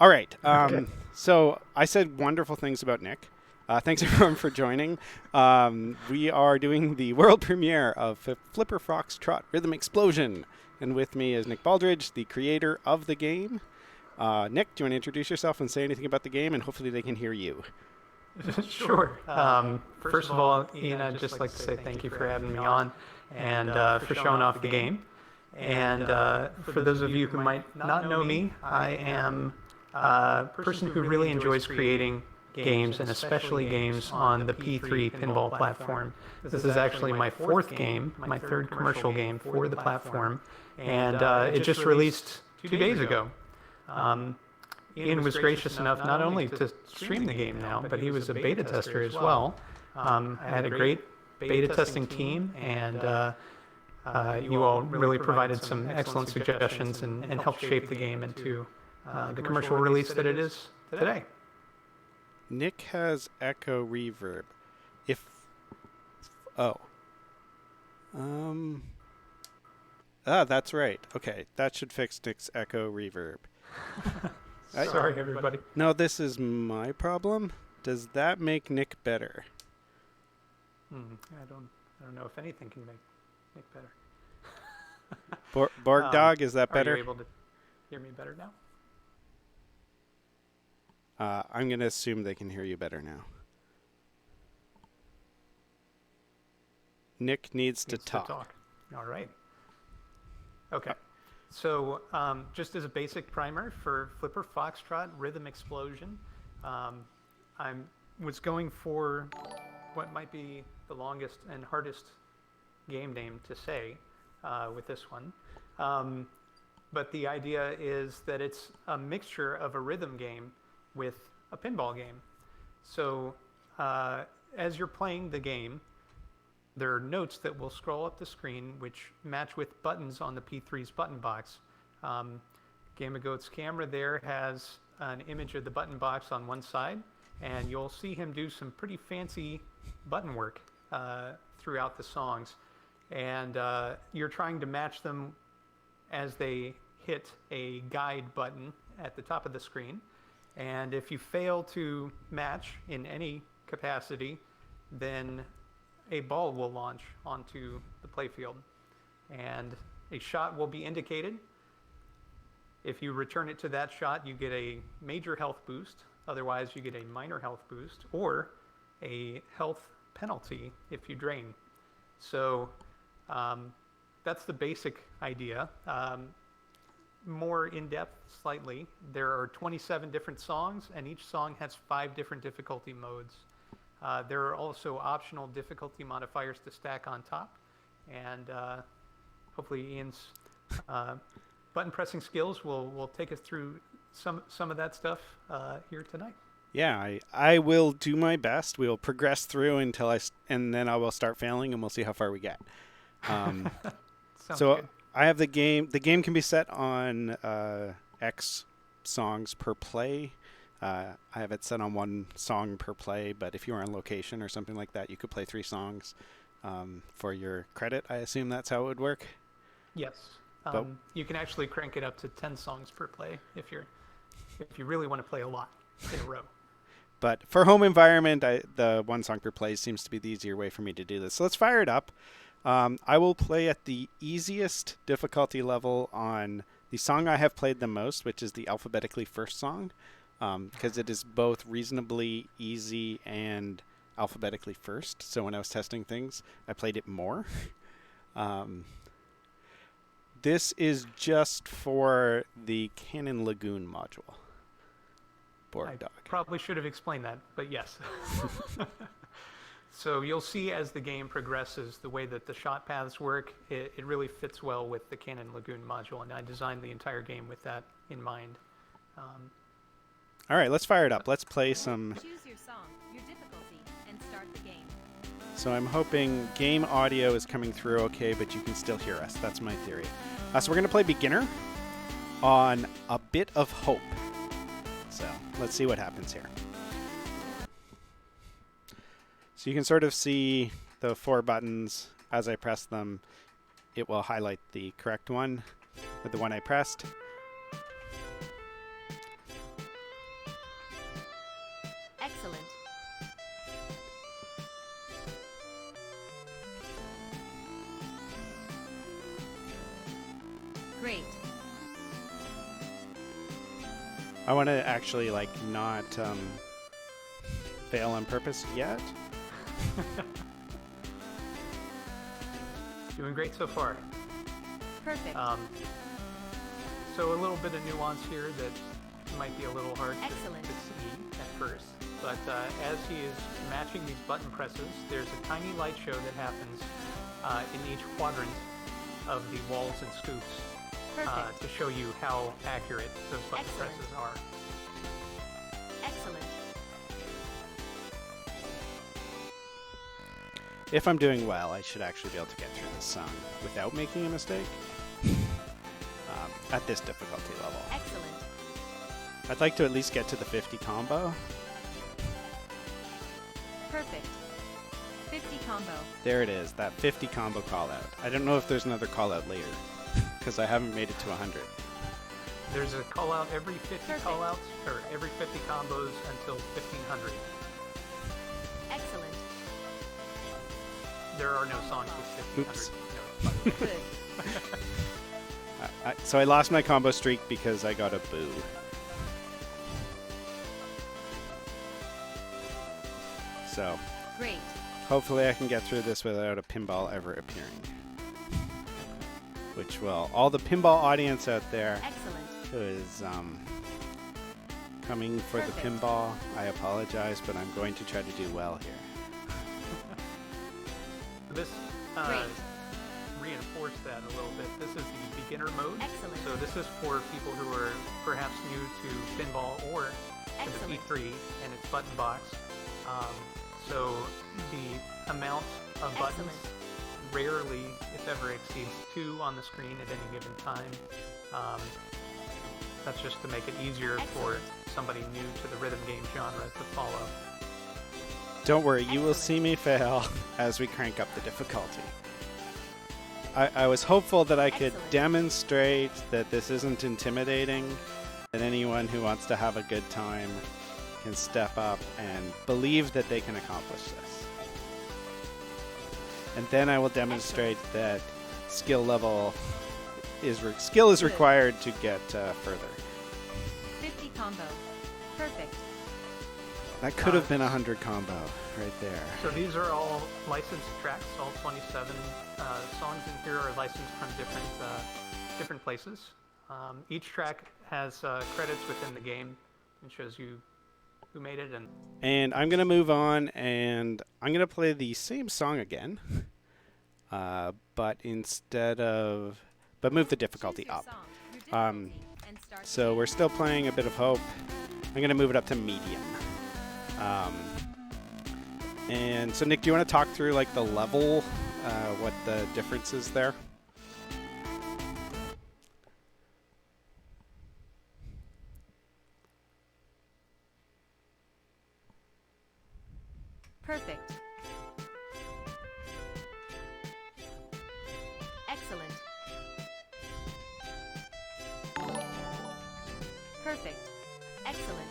All right. Okay. So I said wonderful things about Nick. Thanks everyone for joining. We are doing the world premiere of Flipper Foxtrot Rhythm Explosion. And with me is Nick Baldridge, the creator of the game. Nick, do you want to introduce yourself and say anything about the game? And hopefully they can hear you. Sure. First of all, Ian, I'd just like to say thank you for having me on and for showing off the game. And for those of you who might not know me, I am a person who really enjoys creating games, and especially games on the P3 pinball platform. This is actually my fourth game, my third commercial game for the platform, and it just released 2 days ago. Um, Ian was gracious enough not only to stream the game now, but he was a beta tester as well. I had a great beta testing team, and you all really provided some excellent suggestions and helped shape the game into the commercial release that it is today. Nick has echo reverb. If oh. That's right. Okay, that should fix Nick's echo reverb. Sorry, everybody. No, this is my problem. Does that make Nick better? I don't know if anything can make better. Borg Dog, is that better? Are you able to hear me better now? I'm going to assume they can hear you better now. Nick needs to talk. All right. Okay. So just as a basic primer for Flipper Foxtrot Rhythm Explosion, I was going for what might be the longest and hardest game name to say with this one. But the idea is that it's a mixture of a rhythm game with a pinball game. So as you're playing the game, there are notes that will scroll up the screen which match with buttons on the P3's button box. Game of Goat's camera there has an image of the button box on one side, and you'll see him do some pretty fancy button work throughout the songs. And you're trying to match them as they hit a guide button at the top of the screen. And if you fail to match in any capacity, then a ball will launch onto the playfield, and a shot will be indicated. If you return it to that shot, you get a major health boost. Otherwise, you get a minor health boost or a health penalty if you drain. So that's the basic idea. More in-depth slightly, there are 27 different songs, and each song has 5 different difficulty modes. There are also optional difficulty modifiers to stack on top, and hopefully Ian's button pressing skills will take us through some of that stuff here tonight. Yeah, I will do my best. We will progress through and then I will start failing, and we'll see how far we get. So good. I have the game. The game can be set on X songs per play. I have it set on 1 song per play, but if you were on location or something like that, you could play 3 songs for your credit. I assume that's how it would work. Yes, you can actually crank it up to 10 songs per play if you really want to play a lot in a row. But for home environment, the 1 song per play seems to be the easier way for me to do this. So let's fire it up. I will play at the easiest difficulty level on the song I have played the most, which is the alphabetically first song. Because it is both reasonably easy and alphabetically first. So when I was testing things, I played it more. This is just for the Cannon Lagoon module. Borg Dog. Probably should have explained that, but yes. So you'll see as the game progresses, the way that the shot paths work, it really fits well with the Cannon Lagoon module, and I designed the entire game with that in mind. All right, let's fire it up. Let's play some. Choose your song, your difficulty, and start the game. So I'm hoping game audio is coming through okay, but you can still hear us. That's my theory. So we're going to play beginner on A Bit of Hope. So let's see what happens here. So you can sort of see the 4 buttons. As I press them, it will highlight the correct one with the one I pressed. I want to actually like not fail on purpose yet. Doing great so far. Perfect. So a little bit of nuance here that might be a little hard to see at first. But as he is matching these button presses, there's a tiny light show that happens in each quadrant of the walls and scoops to show you how accurate those button presses are. Excellent. If I'm doing well, I should actually be able to get through this song without making a mistake at this difficulty level. Excellent. I'd like to at least get to the 50 combo. Perfect. 50 combo. There it is, that 50 combo call out. I don't know if there's another call out later because I haven't made it to 100. There's a call out every 50 call outs, or every 50 combos until 1500. Excellent. There are no songs with 1500. Oops. No, Good. So I lost my combo streak because I got a boo. So Great. hopefully I can get through this without a pinball ever appearing. Which will, all the pinball audience out there Excellent. who is coming for the pinball, I apologize, but I'm going to try to do well here. This Great. reinforced that a little bit. This is the beginner mode. Excellent. So this is for people who are perhaps new to pinball or to the Excellent. P3 and its button box. So the amount of buttons rarely, if ever, exceeds 2 on the screen at any given time. That's just to make it easier for somebody new to the rhythm game genre to follow. Don't worry, you will see me fail as we crank up the difficulty. I was hopeful that I could demonstrate that this isn't intimidating, that anyone who wants to have a good time can step up and believe that they can accomplish this. And then I will demonstrate that skill is required to get further. 50 combo. Perfect. That could have been a 100 combo right there. So these are all licensed tracks. All 27 songs in here are licensed from different places. Each track has credits within the game and shows you who made it. And I'm going to move on, and I'm going to play the same song again, but move the difficulty up. So we're still playing A Bit of Hope. I'm going to move it up to medium. And so Nick, do you want to talk through like the level, what the difference is there? Perfect. Excellent. Perfect. Excellent.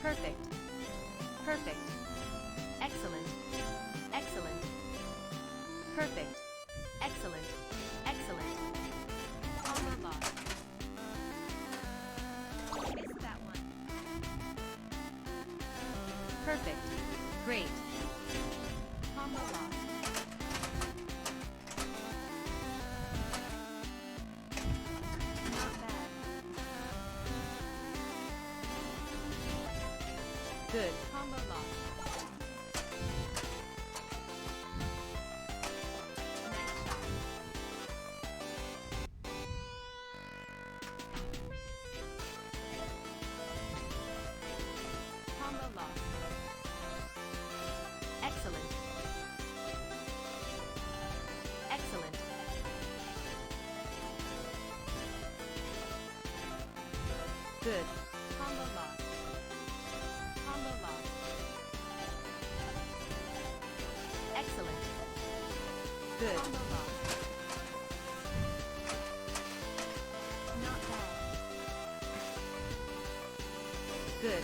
Perfect. Perfect. Excellent. Excellent. Perfect. Excellent. Excellent. Combo lost. Missed that one. Perfect. Great. Combo lost. Not bad. Good. Combo lost. Nice shot. Combo lost. Excellent. Excellent. Good. Combo lost. Combo lost. Excellent. Good. Combo lost. Not bad. Good.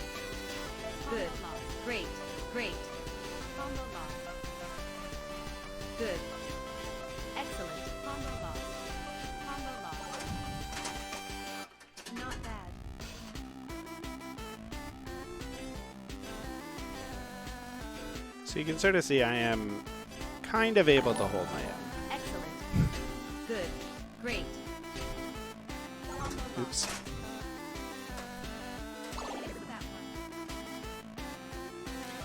Good. Great. Great. Combo lost. Good. Excellent. Combo lost. Combo lost. So you can sort of see I am kind of able to hold my own. Excellent. Good. Great. Oops. Fix that one.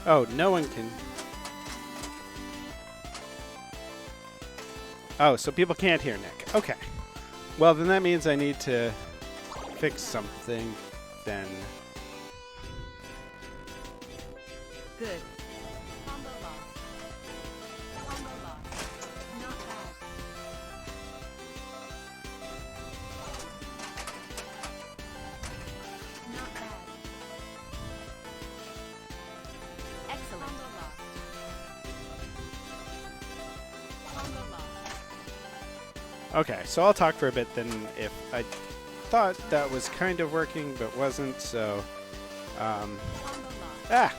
Oh, no one can... Oh, so people can't hear Nick. Okay. Well, then that means I need to fix something then. Good. Combo lost. Combo lost. Not bad. Not bad. Excellent. Combo lost. Combo lost. Okay, so I'll talk for a bit then if I thought that was kind of working but wasn't, so... Combo lost. Ah!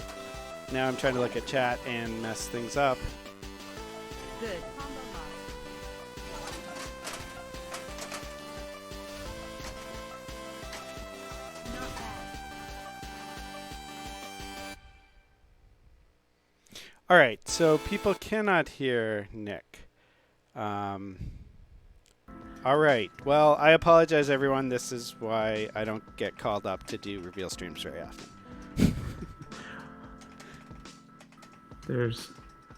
Now I'm trying to look at chat and mess things up. Good. Combo lost. Not bad. Alright, so people cannot hear Nick. Alright, well, I apologize everyone. This is why I don't get called up to do reveal streams very often. There's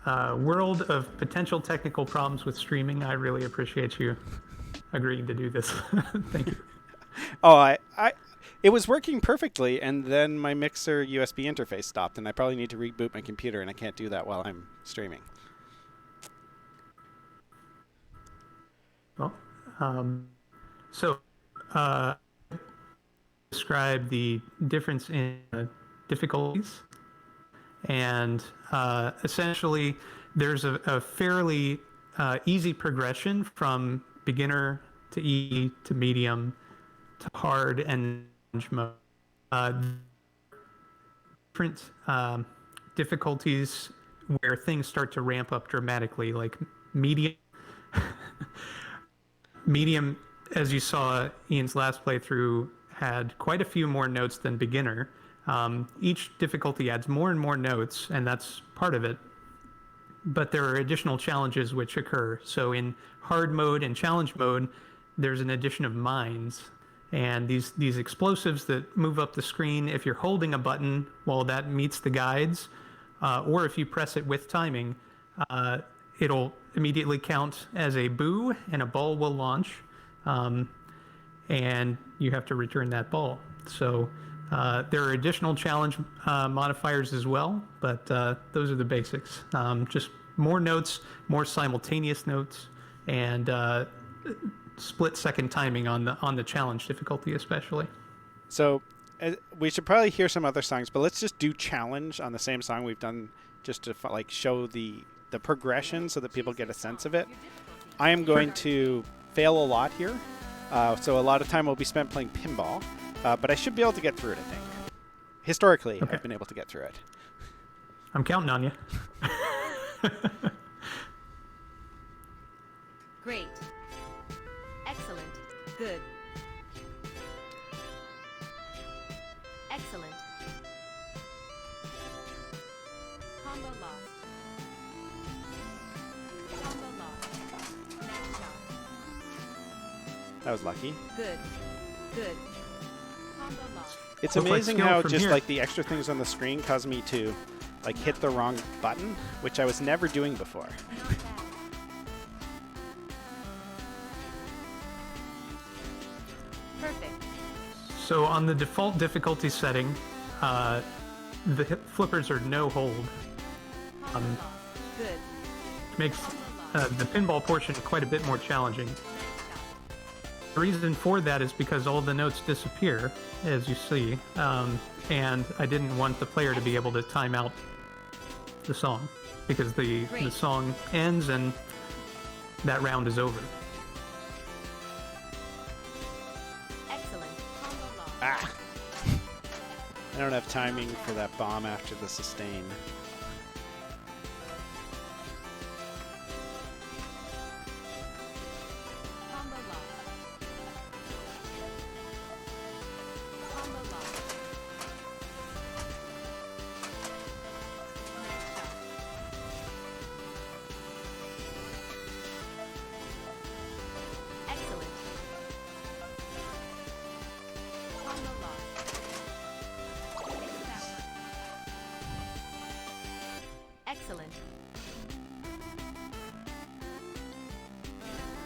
a world of potential technical problems with streaming. I really appreciate you agreeing to do this. Thank you. Oh, it was working perfectly, and then my mixer USB interface stopped, and I probably need to reboot my computer, and I can't do that while I'm streaming. Well, describe the difference in difficulties, and essentially there's a fairly easy progression from beginner to easy to medium to hard and mode. Different difficulties where things start to ramp up dramatically, like medium. Medium, as you saw, Ian's last playthrough had quite a few more notes than beginner. Each difficulty adds more and more notes, and that's part of it. But there are additional challenges which occur. So in hard mode and challenge mode, there's an addition of mines. And these explosives that move up the screen, if you're holding a button while that meets the guides, or if you press it with timing, it'll immediately count as a boo and a ball will launch, and you have to return that ball. So there are additional challenge modifiers as well, but those are the basics. Just more notes, more simultaneous notes, and split-second timing on the challenge difficulty especially. So we should probably hear some other songs, but let's just do challenge on the same song we've done just to show the progression so that people get a sense of it. I am going to fail a lot here, so a lot of time will be spent playing pinball, but I should be able to get through it, I think. Historically, Okay. I've been able to get through it. I'm counting on you. Great. Excellent. Good. Excellent. Combo lost. Combo lost. Nice job. That was lucky. Good. Good. Combo lost. It's Looks like amazing skill how from just here. the extra things on the screen cause me to hit the wrong button, which I was never doing before. Not bad. Perfect. So on the default difficulty setting, the flippers are no hold. Combo lost. Good. Makes Combo lost. the pinball portion quite a bit more challenging. Nice job. The reason for that is because all the notes disappear, as you see, and I didn't want the player to be able to time out the song, because the Great. song ends and that round is over. Excellent. Combo lost. Ah! I don't have timing for that bomb after the sustain. Combo lost. Combo lost. Nice job.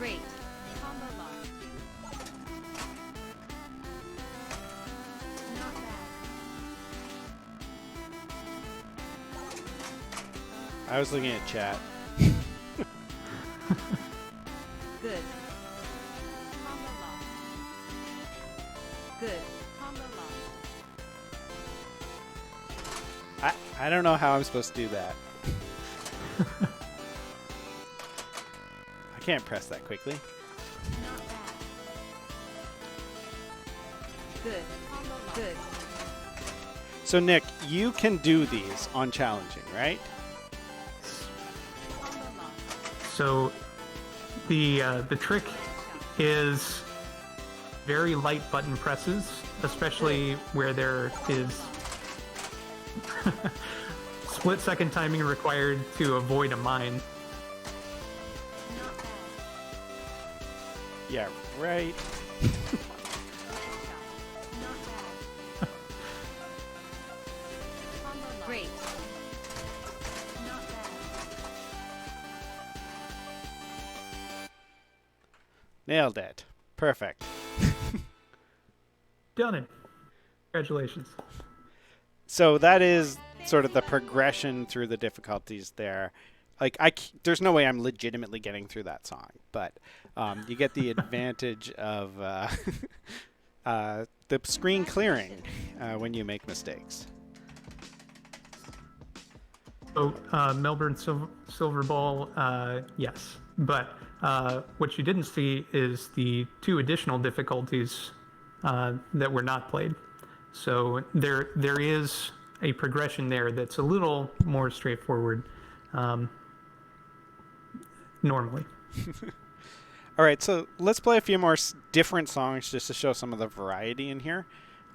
Great. Combo lost. Not bad. I was looking at chat. Good. Combo lost. Good. Combo lost. I don't know how I'm supposed to do that. I can't press that quickly. Not bad. Good. Combo lost. Good. So Nick, you can do these on challenging, right? Combo lost. So the trick is very light button presses, especially where there is split-second timing required to avoid a mine. Not bad. Yeah, right. Nice shot. Not bad. Combo lost. Great. Not bad. Nailed it. Perfect. Done it. Congratulations. So that is sort of the progression through the difficulties there. Like there's no way I'm legitimately getting through that song, but you get the advantage of the screen clearing when you make mistakes. So Melbourne Silver Ball, yes. But what you didn't see is the 2 additional difficulties that were not played. So there is a progression there that's a little more straightforward normally. All right, so let's play a few more different songs just to show some of the variety in here.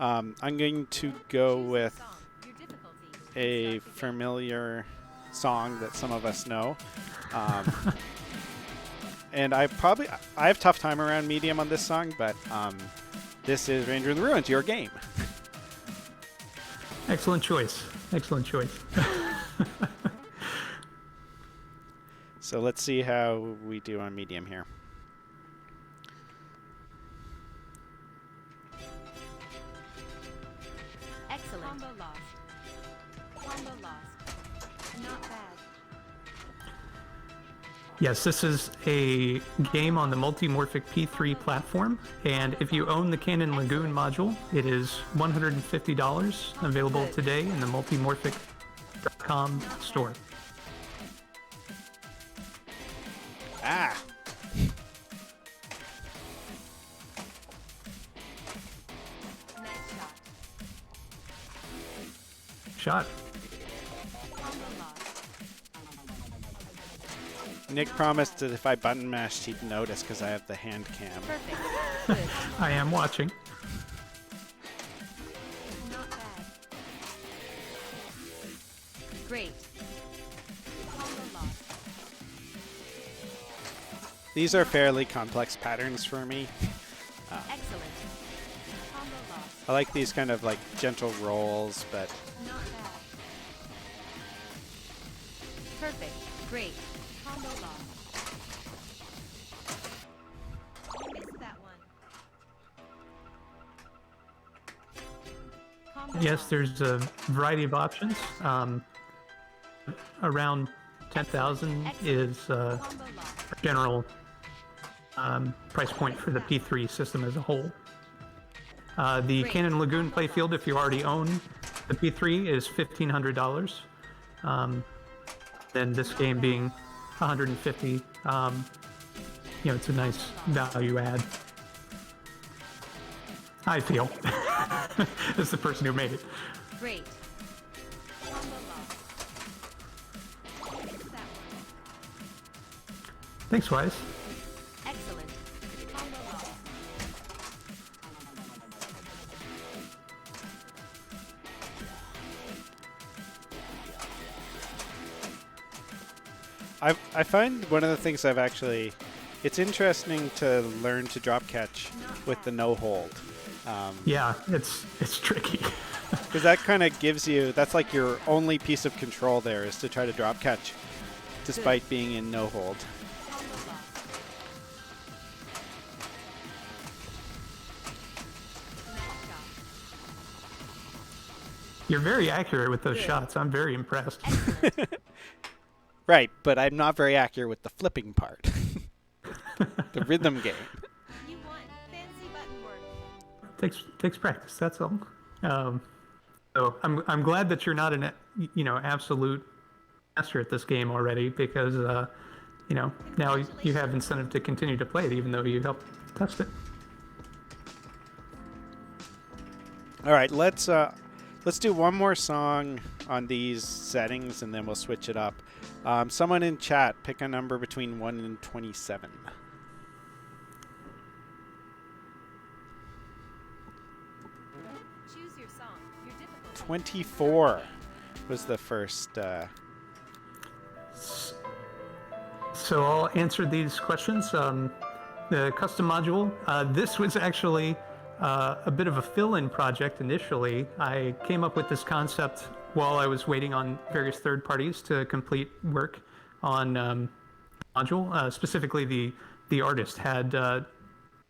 I'm going to go with Song. Your difficulty. a familiar song that some of us know. And I have tough time around medium on this song, but this is Ranger in the Ruins, your game. Excellent choice. Excellent choice. So let's see how we do on medium here. Excellent. Combo lost. Combo lost. Not bad. Yes, this is a game on the Multimorphic P3 platform, and if you own the Cannon Lagoon module, it is $150, available Good. today in the multimorphic.com store. Ah! Nice shot. Shot. Combo lost. Nick promised that if I button mashed, he'd notice because I have the hand cam. Perfect. Good. I am watching. Not bad. Great. Combo lost. These are fairly complex patterns for me. Excellent. Combo lost. I like these kind of like gentle rolls, but Not bad. Perfect. Great. Combo lost. You missed that one. Combo Yes, lost. there's a variety of options. Around 10,000 is Combo lost. general price point for the P3 system as a whole. The Great. Cannon Lagoon playfield, if you already own the P3, is $1,500. Then this game being $150, it's a nice value add. I feel, as the person who made it. Great. Combo lost. You missed that one. Thanks, Wise. Excellent. Combo lost. I find one of the things it's interesting to learn to drop catch with the no hold. Yeah, it's tricky. Because that kind of gives you, that's like your only piece of control there is to try to drop catch despite being in no hold. Combo lost. You're very accurate with those shots. I'm very impressed. Right, but I'm not very accurate with the flipping part. The rhythm game. You won. Fancy button work. Takes practice. That's all. So I'm glad that you're not an absolute master at this game already, because now you have incentive to continue to play it, even though you helped test it. All right, let's do one more song on these settings, and then we'll switch it up. Someone in chat, pick a number between 1 and 27. Choose your song. Your difficulty. 24 was the first. So I'll answer these questions. The custom module, this was actually a bit of a fill-in project initially. I came up with this concept while I was waiting on various third parties to complete work on module. Specifically, the artist had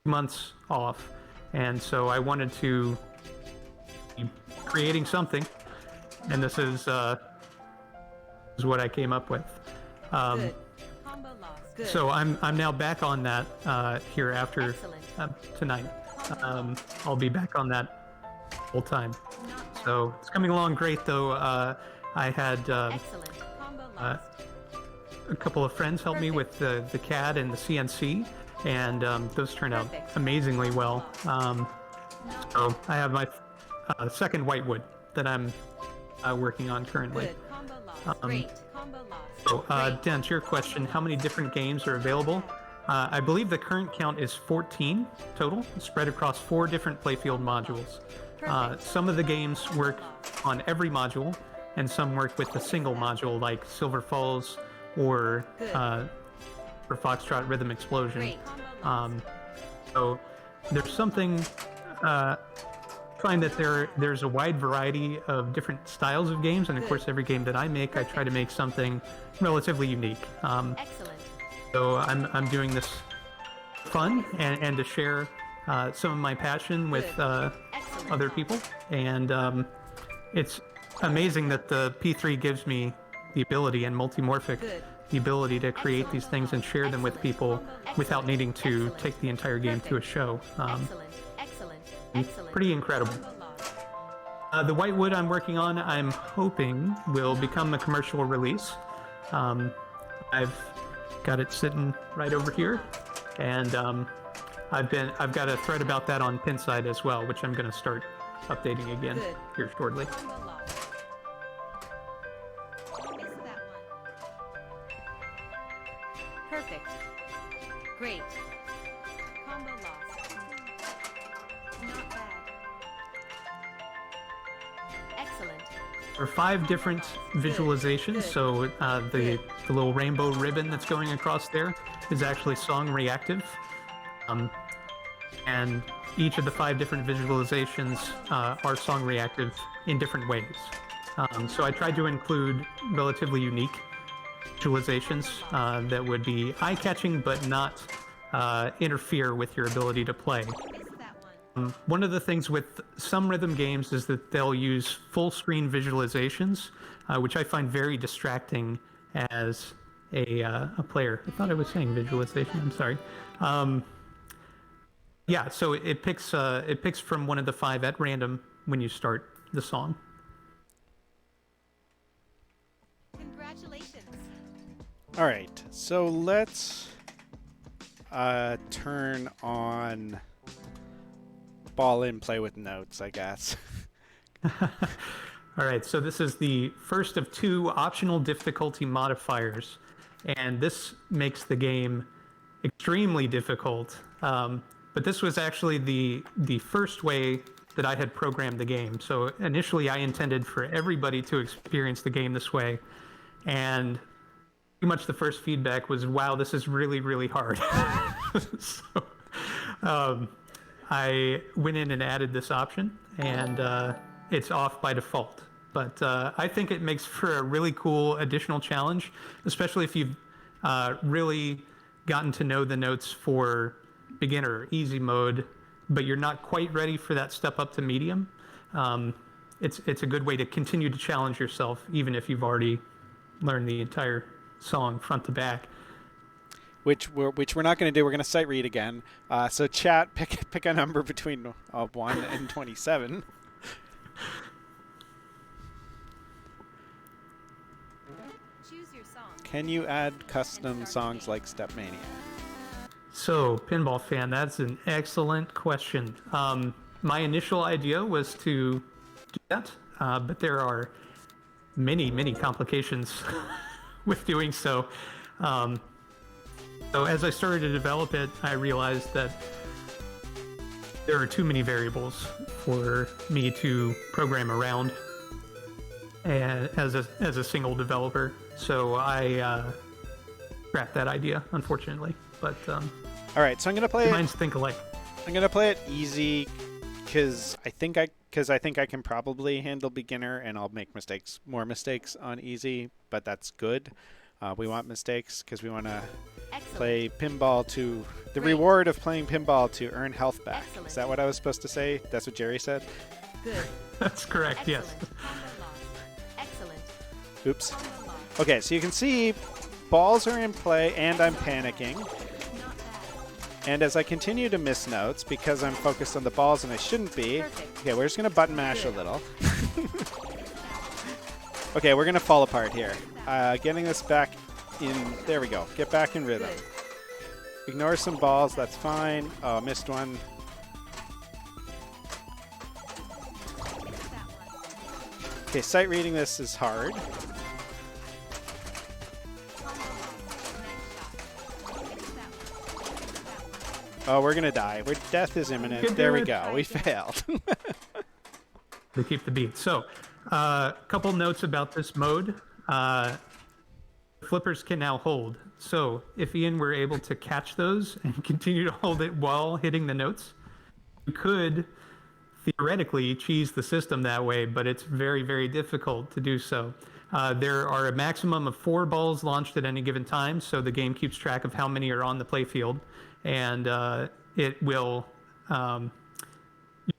months off, and so I wanted to be creating something, and this is what I came up with. Good. Combo lost. Good. So I'm now back on that here after tonight. I'll be back on that full time. So it's coming along great, though. I had Excellent. Combo lost. a couple of friends help me with the CAD and the CNC, and those turned out Perfect. amazingly well. So I have my second whitewood that I'm working on currently. Good. Combo lost. Great. Combo lost. So, Great. Dan, to your question, how many different games are available? I believe the current count is 14 total, spread across 4 different playfield modules. Perfect. Some of the games work on every module, and some work with a single module, like Silver Falls or Good. for Foxtrot Rhythm Explosion. Great. Combo lost. So there's something. Find that there's a wide variety of different styles of games, and of Good. course, every game that I make, I try to make something relatively unique. Excellent. So I'm doing this fun and to share some of my passion with Excellent. other people, and it's amazing that the P3 gives me the ability, and Multimorphic Good. the ability to create these things and share them with people without needing to Excellent. take the entire game to a show. Excellent. Excellent. Excellent. Pretty incredible. Combo lost. The whitewood I'm working on, I'm hoping will become a commercial release. I've got it sitting right over here, and I've got a thread about that on Pinside as well, which I'm going to start updating again Good. here shortly. Combo lost. Missed that one. Perfect. Great. Combo lost. Not bad. Excellent. There are 5 different visualizations, Good. so the little rainbow ribbon that's going across there is actually song reactive. And each of the 5 different visualizations are song reactive in different ways. So I tried to include relatively unique visualizations that would be eye-catching but not interfere with your ability to play. Missed that one. One of the things with some rhythm games is that they'll use full screen visualizations, which I find very distracting as a player. I thought I was saying visualization. I'm sorry. Yeah, so it picks from one of the 5 at random when you start the song. Congratulations. All right, so let's turn on ball in, play with notes, I guess. All right, so this is the first of 2 optional difficulty modifiers, and this makes the game extremely difficult. But this was actually the first way that I had programmed the game. So initially, I intended for everybody to experience the game this way, and pretty much the first feedback was, "Wow, this is really, really hard." So I went in and added this option, and it's off by default. But I think it makes for a really cool additional challenge, especially if you've really gotten to know the notes for beginner, easy mode, but you're not quite ready for that step up to medium. it's a good way to continue to challenge yourself, even if you've already learned the entire song front to back. Which we're not going to do. We're going to sight read again. So chat, pick a number between 1 and 27. Choose your song. Can you add custom songs like Stepmania? So, Pinball fan, that's an excellent question. My initial idea was to do that, but there are many complications with doing so. So as I started to develop it, I realized that there are too many variables for me to program around as a single developer. So I scrapped that idea, unfortunately. But all right, so I'm gonna play it. minds think alike. I'm gonna play it easy because I think I can probably handle beginner, and I'll make more mistakes on easy. But that's good. We want mistakes because we want to play pinball to the reward of playing pinball to earn health back. Excellent. Is that what I was supposed to say? That's what Jerry said. Good. That's correct, yes. Excellent. Oops. Combo lost. Okay, so you can see balls are in play, and I'm panicking. Not bad. And as I continue to miss notes because I'm focused on the balls and I shouldn't be. Perfect. Okay, we're just gonna button mash a little. Okay, we're gonna fall apart here. Getting this back in. There we go. Get back in rhythm. Good. Ignore some balls. That's fine. Oh, missed one. That one. Okay, sight reading this is hard. Combo lost. Next shot. That one. Oh, we're gonna die. Death is imminent. Good There we do it. go. We failed. To keep the beat. So, a couple notes about this mode. Flippers can now hold. So, if Ian were able to catch those and continue to hold it while hitting the notes, you could theoretically cheese the system that way, but it's very difficult to do so. There are a maximum of 4 balls launched at any given time, so the game keeps track of how many are on the playfield, and it will.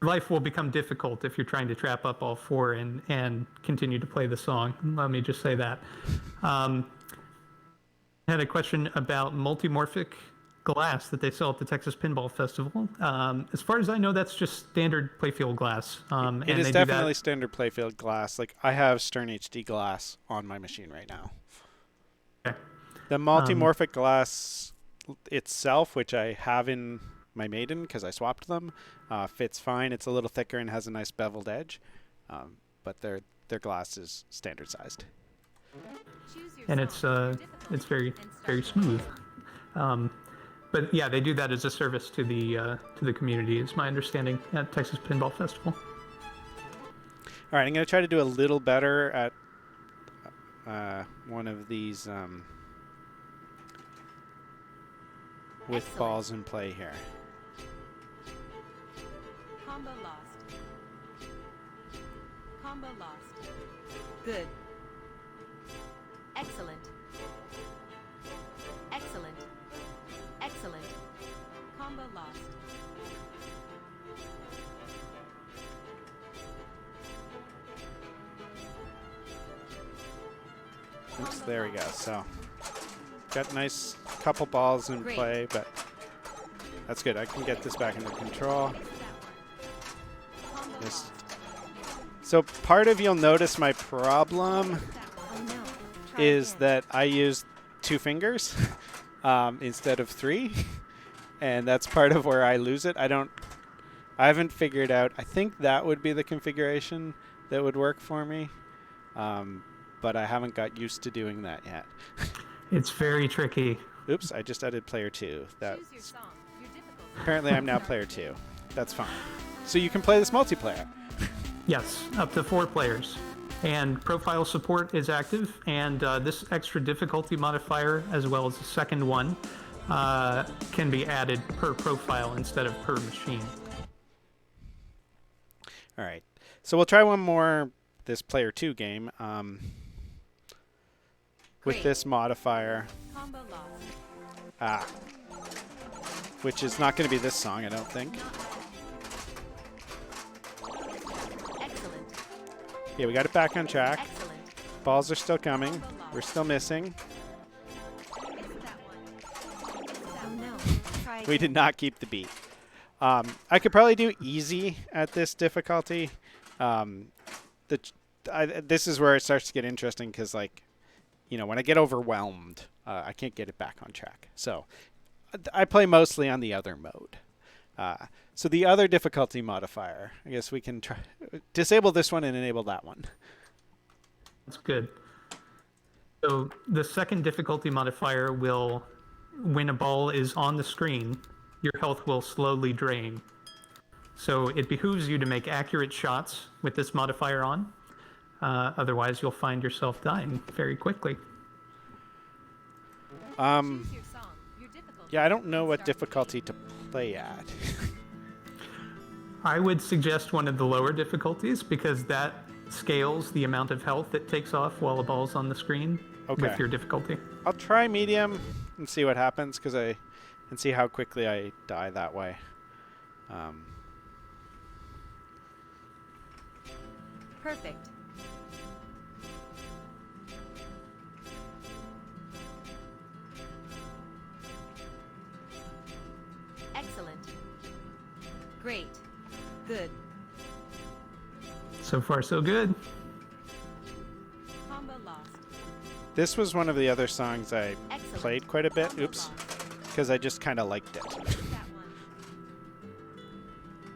Your life will become difficult if you're trying to trap up all 4 and continue to play the song. Let me just say that. I had a question about multimorphic glass that they sell at the Texas Pinball Festival. As far as I know, that's just standard playfield glass. And It is they do that- definitely standard playfield glass. Like I have Stern HD glass on my machine right now. Okay. The multimorphic glass itself, which I have in my Maiden because I swapped them, fits fine. It's a little thicker and has a nice beveled edge, but their glass is standard sized. Choose your and song. it's very Difficulty very and start smooth. But yeah, they do that as a service to the community, is my understanding, at Texas Pinball Festival. All right, I'm going to try to do a little better at one of these with Excellent. balls in play here. Combo lost. Combo lost. Good. Excellent. Excellent. Excellent. Combo lost. Oops, there we go. So got a nice couple balls in Great. play, but that's good. I can get this back under control. That one. Combo This- lost. So part of you'll notice my problem Oh no. Try is again. that I use 2 fingers instead of 3, and that's part of where I lose it. I haven't figured out. I think that would be the configuration that would work for me, but I haven't got used to doing that yet. It's very tricky. Oops, I just added player 2. Choose your That's song. Your difficulty. apparently I'm now player 2. That's fine. So you can play this multiplayer. Yes, up to 4 players. And profile support is active, and this extra difficulty modifier, as well as the second one, can be added per profile instead of per machine. All right. So we'll try one more this player 2 game with Great. this modifier. Combo lost. Which is not going to be this song, I don't think. Excellent. Okay, we got it back on track. Excellent. Balls are still coming. We're still missing. Missed that one. Oh no. Try We again. did not keep the beat. I could probably do easy at this difficulty. This is where it starts to get interesting because, like, you know, when I get overwhelmed, I can't get it back on track. So I play mostly on the other mode. So the other difficulty modifier, I guess we can try disable this one and enable that one. That's good. So the second difficulty modifier will, when a ball is on the screen, your health will slowly drain. So it behooves you to make accurate shots with this modifier on. Otherwise, you'll find yourself dying very quickly. Choose your song. Your difficulty. Yeah, I don't know what Start difficulty to play at. I would suggest one of the lower difficulties because that scales the amount of health it takes off while a ball's on the screen Okay. with your difficulty. I'll try medium and see what happens and see how quickly I die that way. Perfect. Excellent. Great. Good. So far, so good. Combo lost. This was one of the other songs I Excellent. played quite a bit. Combo Oops. lost. Because I just kind of liked it. Missed that one.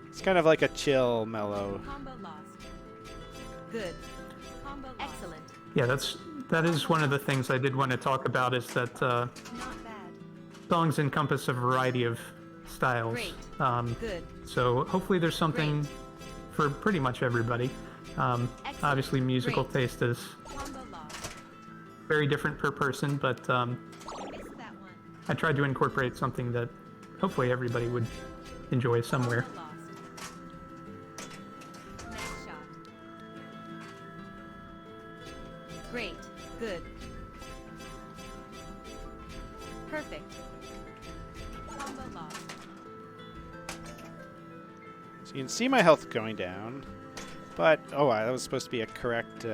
It's kind of like a chill, mellow. Combo lost. Good. Combo lost. Excellent. Yeah, that is one of the things I did want to talk about is that Not bad. songs encompass a variety of styles. Great. Good. So hopefully there's something for pretty much everybody. Obviously, musical Great. taste is Combo lost. very different per person, but Missed that one. I tried to incorporate something that hopefully everybody would enjoy somewhere. Combo lost. Next shot. Great. Good. Perfect. Combo lost. So you can see my health going down. But, oh, that was supposed to be a correct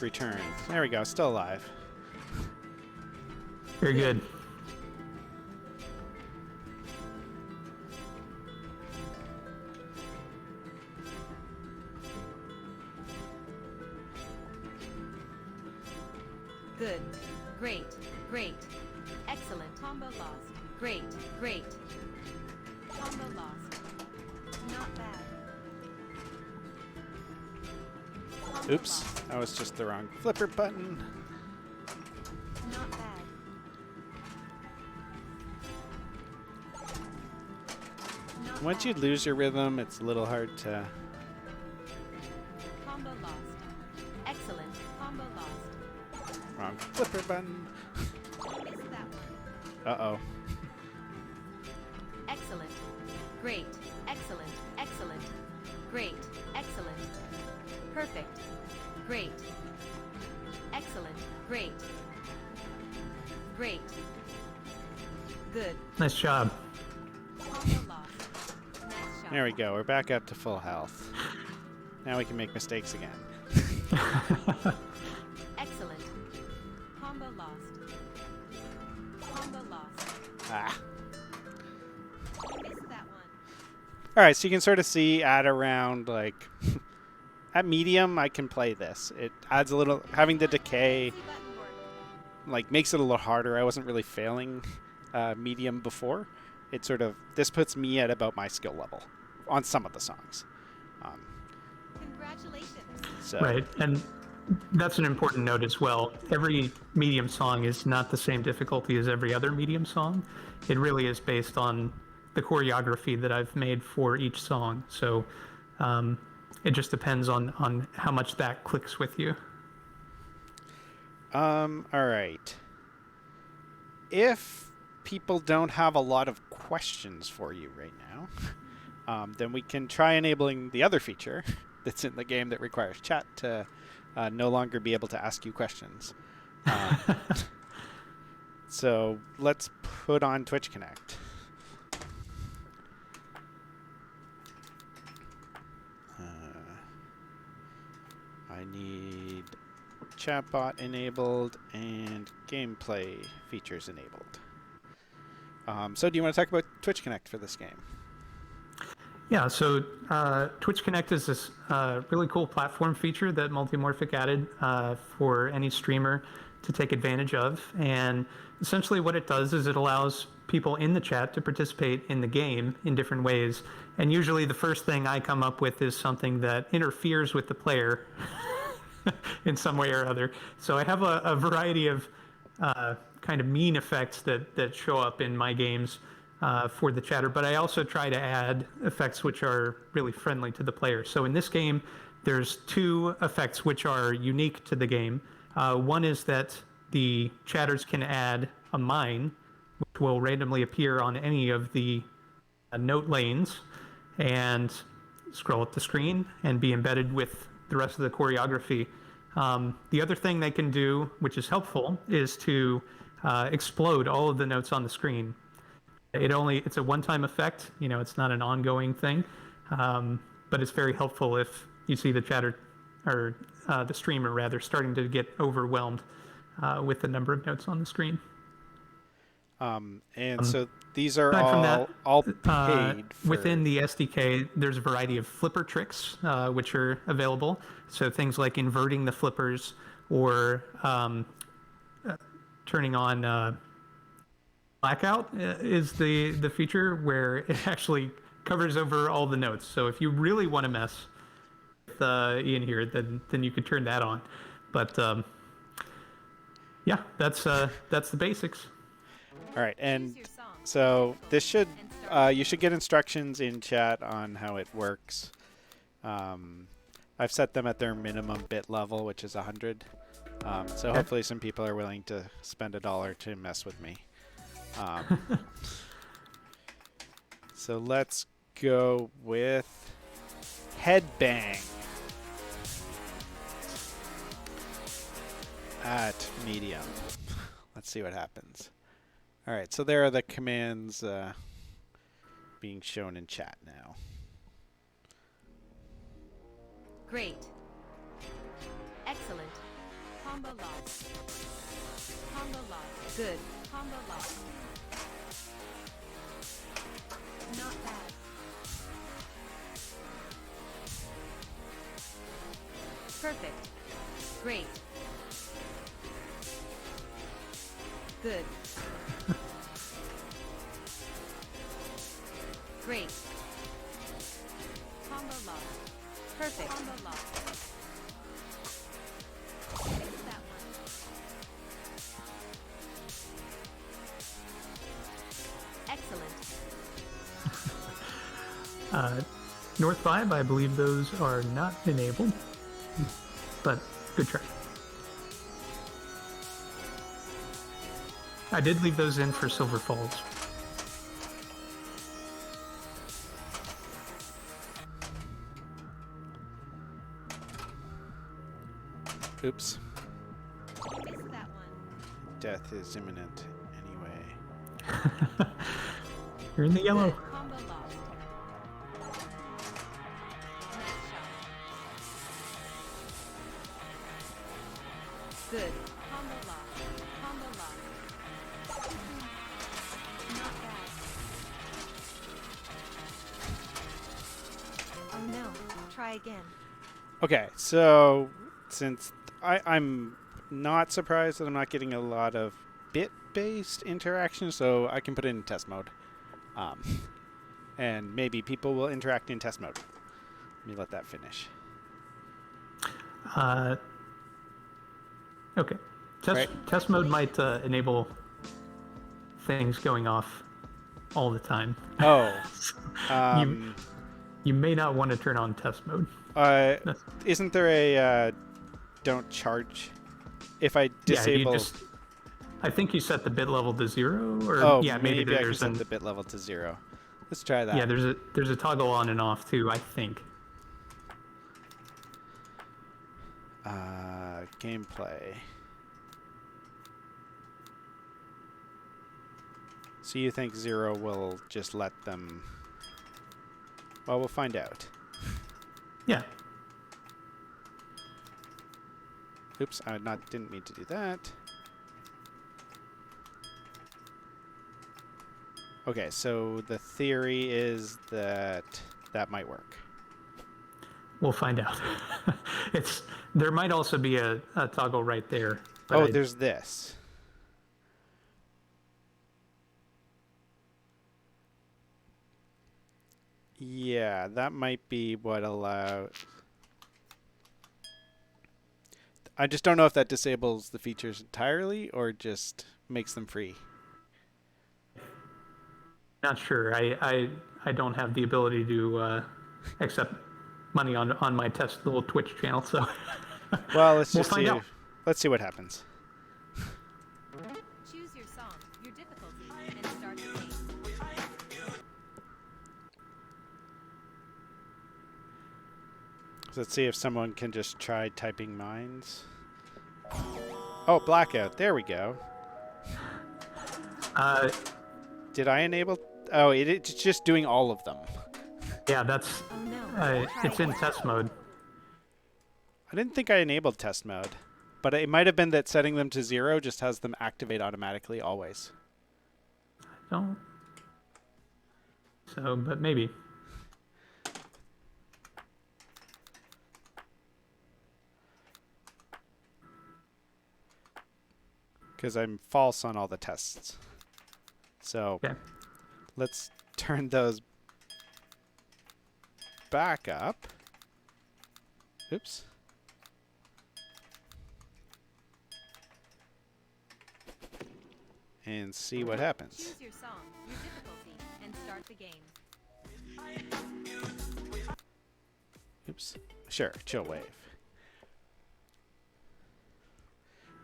return. There we go, still alive. Very good. Good. Great. Great. Excellent. Combo lost. Great. Great. Combo lost. Not bad. Combo Oops, lost. that was just the wrong flipper button. Not bad. Not Once you bad. lose your rhythm, it's a little hard to... Combo lost. Excellent. Combo lost. Wrong flipper button. Missed that one. Uh-oh. Excellent. Great. Excellent. Excellent. Great. Excellent. Perfect. Great. Excellent. Great. Great. Good. Nice job. Combo lost. Nice shot. There we go, we're back up to full health. Now we can make mistakes again. Excellent. Combo lost. Combo lost. Ah. Missed that one. Alright, so you can sort of see at around, like... at medium, I can play this. It adds a little... Having the decay, See button work. like, makes it a little harder. I wasn't really failing medium before. It sort of... This puts me at about my skill level on some of the songs. Congratulations. So, Right, and that's an important note as well. Every medium song is not the same difficulty as every other medium song. It really is based on the choreography that I've made for each song. So it just depends on how much that clicks with you. alright. If people don't have a lot of questions for you right now, then we can try enabling the other feature that's in the game that requires chat to no longer be able to ask you questions. So let's put on Twitch Connect. I need chatbot enabled and gameplay features enabled. So do you want to talk about Twitch Connect for this game? Yeah, so Twitch Connect is this really cool platform feature that Multimorphic added for any streamer to take advantage of. And essentially what it does is it allows people in the chat to participate in the game in different ways. And usually the first thing I come up with is something that interferes with the player in some way or other. So I have a variety of kind of mean effects that show up in my games for the chatter, but I also try to add effects which are really friendly to the player. So in this game, there's 2 effects which are unique to the game. One is that the chatters can add a mine, which will randomly appear on any of the note lanes and scroll up the screen and be embedded with the rest of the choreography. The other thing they can do, which is helpful, is to explode all of the notes on the screen. It's a one-time effect, it's not an ongoing thing, but it's very helpful if you see the chatter, or the streamer rather, starting to get overwhelmed with the number of notes on the screen. So these are Aside from that, all paid for... Within the SDK, there's a variety of flipper tricks which are available. So things like inverting the flippers or turning on blackout is the feature where it actually covers over all the notes. So if you really want to mess with Ian here, then you could turn that on. But yeah, that's the basics. All right, and so this should you should get instructions in chat on how it works. I've set them at their minimum bit level, which is 100. So hopefully some people are willing to spend $1 to mess with me. So let's go with headbang at medium. Let's see what happens. All right, so there are the commands being shown in chat now. Great. Excellent. Combo lost. Combo lost. Good. Combo lost. Not bad. Perfect. Great. Good. Great. Combo lost. Perfect. Combo lost. Fix that one. Excellent. North 5, I believe those are not enabled, but good try. I did leave those in for Silver Falls. Oops. Missed that one. Death is imminent anyway. You're in the yellow. Good. Combo lost. Nice shot. Good. Combo lost. Combo lost. Not bad. Oh no. Try again. Okay, so since I'm not surprised that I'm not getting a lot of bit-based interaction, so I can put it in test mode. And maybe people will interact in test mode. Let me let that finish. Okay. Test mode might enable things going off all the time. Oh. You may not want to turn on test mode. Isn't there a don't charge if I disable? I think you set the bit level to 0, or Oh, yeah, maybe I can there's set the bit level to 0. Let's try that. Yeah, there's a toggle on and off too, I think. Gameplay. So you think 0 will just let them? Well, we'll find out. Yeah. Oops, I didn't mean to do that. Okay, so the theory is that that might work. We'll find out. There might also be a toggle right there. But Oh, there's this. Yeah, that might be what allows... I just don't know if that disables the features entirely or just makes them free. Not sure. I don't have the ability to accept money on my test little Twitch channel, so Well, let's we'll just find see. out. Let's see what happens. Choose your song, your difficulty, and start the game. So let's see if someone can just try typing minds. Oh, blackout. There we go. Did I enable? Oh, it's just doing all of them. Yeah, that's Oh no. it's in test mode. I didn't think I enabled test mode, but it might have been that setting them to 0 just has them activate automatically always. Don't. So, but maybe. Because I'm false on all the tests. So Okay. let's turn those back up. Oops. And see what happens. Choose your song, your difficulty, and start the game. Oops. Sure, chill wave.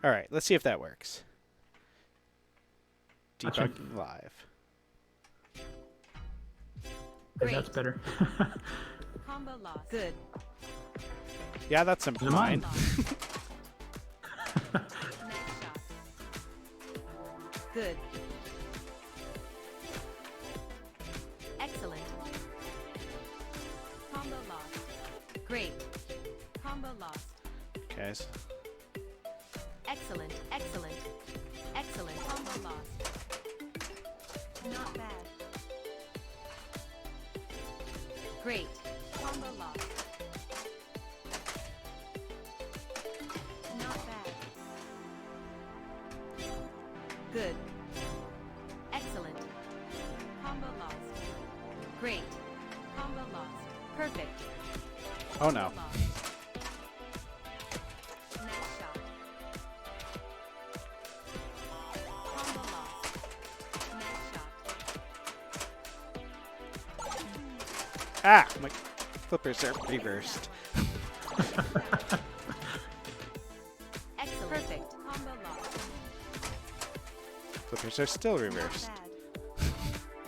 All right, let's see if that works. Gotcha. Debugging live. Maybe that's better. Combo lost. Good. Yeah, that's some Never mind. mine. Nice shot. Good. Excellent. Combo lost. Great. Combo lost. Okay. Excellent. Excellent. Excellent. Combo lost. Not bad. Great. Combo lost. Not bad. Good. Excellent. Combo lost. Great. Combo lost. Perfect. Oh no. Combo lost. Nice shot. Combo lost. Nice shot. Ah, my flippers are reversed. Excellent. Perfect. Combo lost. Flippers are still Not reversed. bad.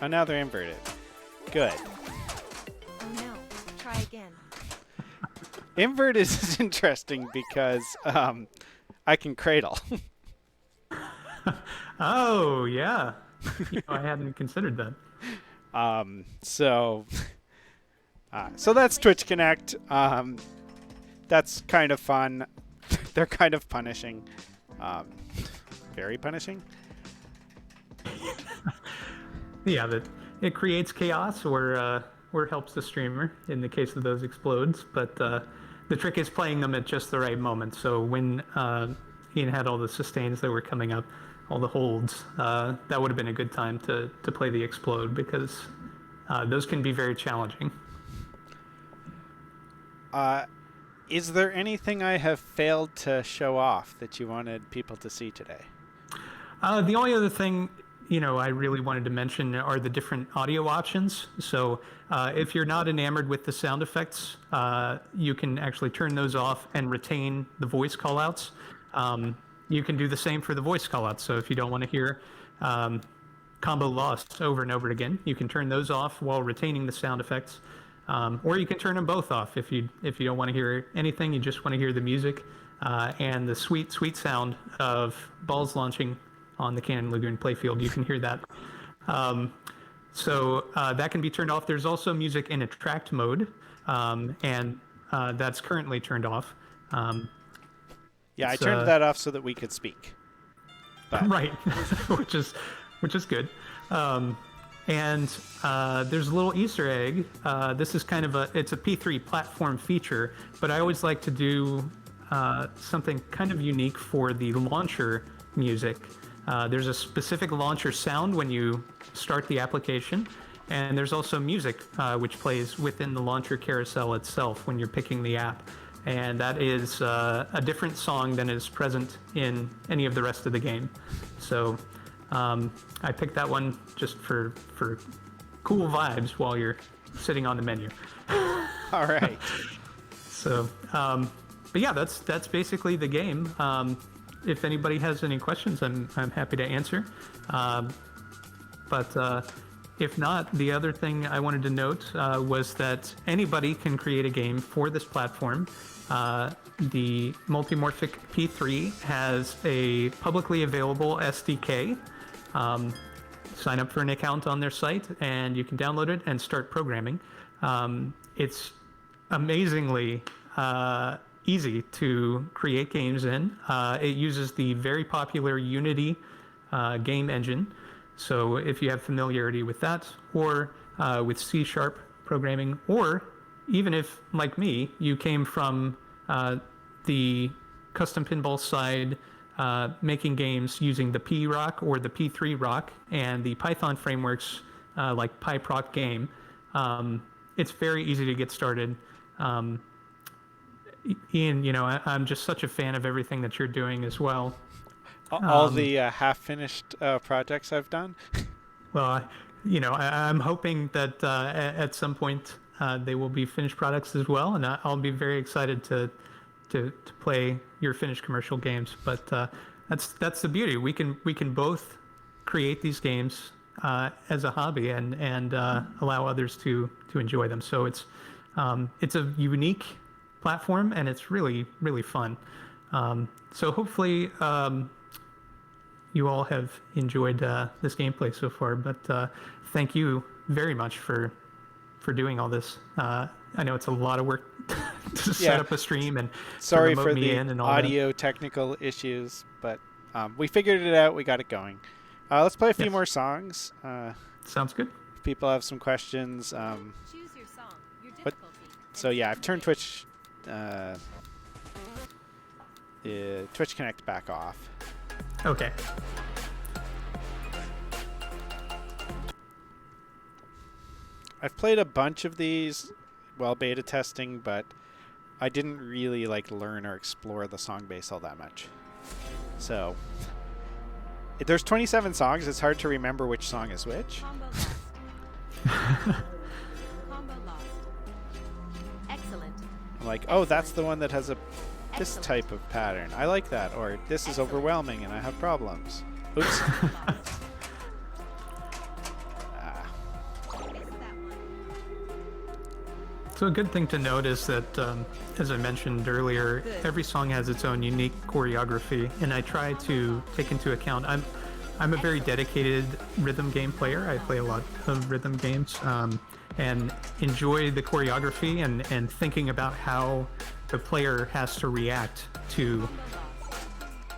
Oh, now they're inverted. Good. Oh no. Try again. Invert is interesting because I can cradle. Oh yeah. I hadn't considered that. So that's Twitch Connect. That's kind of fun. They're kind of punishing. Very punishing. Yeah, that it creates chaos or helps the streamer in the case of those explodes. But the trick is playing them at just the right moment. So when Ian had all the sustains that were coming up, all the holds, that would have been a good time to play the explode because those can be very challenging. Is there anything I have failed to show off that you wanted people to see today? The only other thing, I really wanted to mention are the different audio options. So if you're not enamored with the sound effects, you can actually turn those off and retain the voice callouts. You can do the same for the voice callouts. So if you don't want to hear combo lost over and over again, you can turn those off while retaining the sound effects. Or you can turn them both off if you don't want to hear anything. You just want to hear the music and the sweet, sweet sound of balls launching on the Cannon Lagoon playfield. You can hear that. So that can be turned off. There's also music in attract mode, and that's currently turned off. Yeah, I It's, turned that off so that we could speak. But right, which is good. And there's a little Easter egg. This is kind of it's a P3 platform feature, but I always like to do something kind of unique for the launcher music. There's a specific launcher sound when you start the application, and there's also music which plays within the launcher carousel itself when you're picking the app. And that is a different song than is present in any of the rest of the game. So I picked that one just for cool vibes while you're sitting on the menu. all right. So, but yeah, that's basically the game. If anybody has any questions, I'm happy to answer. But if not, the other thing I wanted to note was that anybody can create a game for this platform. The Multimorphic P3 has a publicly available SDK. Sign up for an account on their site and you can download it and start programming. It's amazingly easy to create games in. It uses the very popular Unity game engine. So if you have familiarity with that, or with C# programming, or even if, like me, you came from the custom pinball side, making games using the P-Rock or the P3 Rock and the Python frameworks like PyProc Game, it's very easy to get started. Ian, I'm just such a fan of everything that you're doing as well. All the half-finished projects I've done. Well, I'm hoping that at some point they will be finished products as well, and I'll be very excited to play your finished commercial games. But that's the beauty. We can both create these games as a hobby and allow others to enjoy them. So it's a unique platform, and it's really, really fun. So hopefully you all have enjoyed this gameplay so far. But thank you very much for doing all this. I know it's a lot of work to set up a stream and sorry to remote for me the in and all audio technical issues, but we figured it out. We got it going. Let's play a few more songs. Sounds good. If people have some questions. Choose your song, your difficulty. So yeah, I've turned Twitch Connect back off. Okay. I've played a bunch of these while beta testing, but I didn't really learn or explore the song base all that much. So there's 27 songs. It's hard to remember which song is which. Combo lost. Combo lost. Excellent. I'm like, oh, that's the one that has this Excellent. type of pattern. I like that. Or this is Excellent. overwhelming and I have problems. Oops. Combo lost. Missed that one. So a good thing to note is that, as I mentioned earlier, Good. every song has its own unique choreography, and I try to take into account. I'm a very dedicated rhythm game player. I play a lot of rhythm games, and enjoy the choreography and thinking about how the player has to react to Combo lost.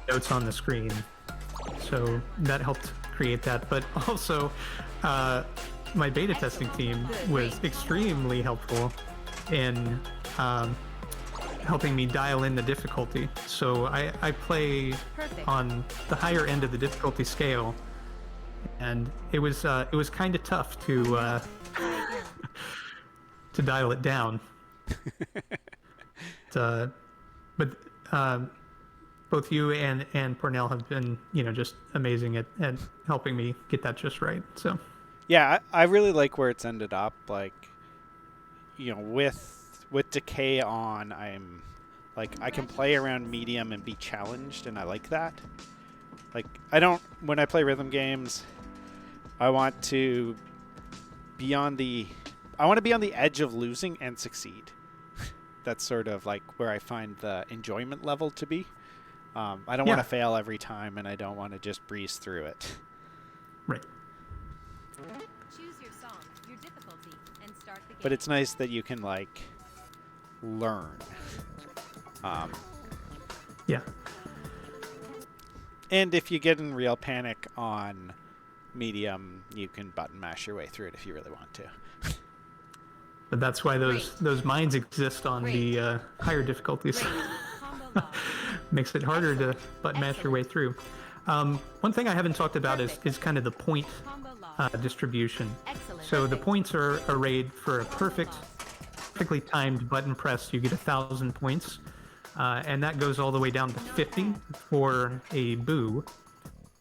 notes on the screen. So that helped create that. But also, my beta testing team was extremely helpful in helping me dial in the difficulty. So I play Perfect. on the higher end of the difficulty scale, and it was kind of tough to Try again. to dial it down. But both you and Pornell have been just amazing at helping me get that just right. So Yeah, I really like where it's ended up. With decay on, I'm I can play around medium and be challenged, and I like that. When I play rhythm games, I want to be on the edge of losing and succeed. That's sort of where I find the enjoyment level to be. I don't want to fail every time, and I don't want to just breeze through it. right. Choose your song, your difficulty, and start the game. But it's nice that you can learn. Yeah. And if you get in real panic on medium, you can button mash your way through it if you really want to. But that's why those mines exist on the higher difficulties. Great. Combo lost. Makes it harder to button mash your way through. One thing I haven't talked about is kind of the point Combo lost. distribution. Excellent. So the points are arrayed for a perfectly timed button press. You get 1,000 points, and that goes all the way down to 50 for a boo.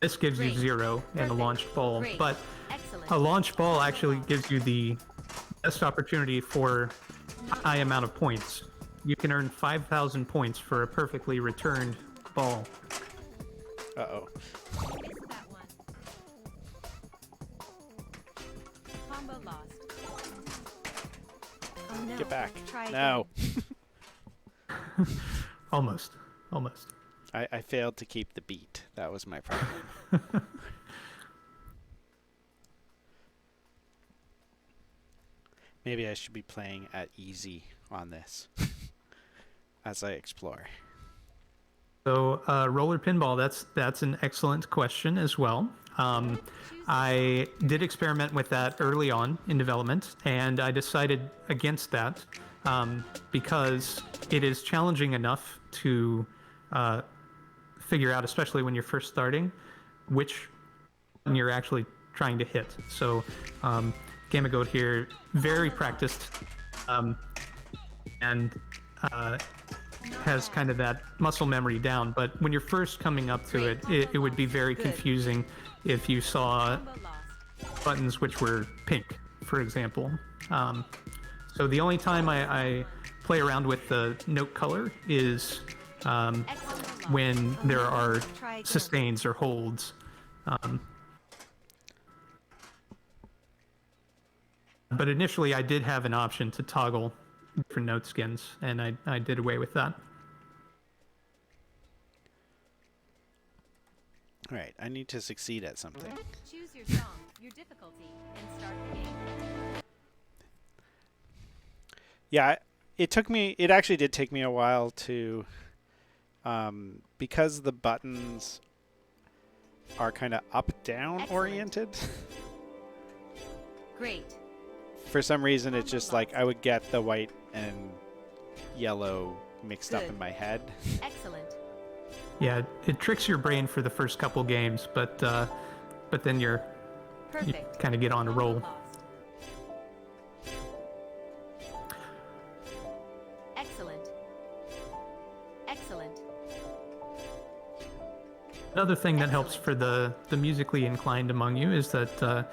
This gives you Great. 0 and a launched ball, Great. but Excellent. a launched ball actually gives you the best opportunity for a high amount of points. You can earn 5,000 points for a perfectly returned ball. Uh-oh. Missed that one. Combo lost. Oh no. Get back. Try No. again. Almost. I failed to keep the beat. That was my problem. Maybe I should be playing at easy on this as I explore. So roller pinball, that's an excellent question as well. I did experiment with that early on in development, and I decided against that because it is challenging enough to figure out, especially when you're first starting, which one you're actually trying to hit. So Gamma Goat here, very practiced, and has kind of that muscle memory down. But when you're first coming up to it would be very confusing if you saw Combo lost. buttons which were pink, for example. So the only time I play around with the note color is Excellent lost. when there are Try again. sustains or holds. But initially I did have an option to toggle different note skins, and I did away with that. All right, I need to succeed at something. Choose your song, your difficulty, and start the game. Yeah, it actually did take me a while to, because the buttons are kind of up-down Excellent. oriented. Great. For some reason, it's just like I would get the white and yellow mixed up Good. in my head. Excellent. Yeah, it tricks your brain for the first couple games, but then you Perfect. kind of get on a Combo roll. lost. Excellent. Excellent. Another thing that helps for the musically inclined among you is that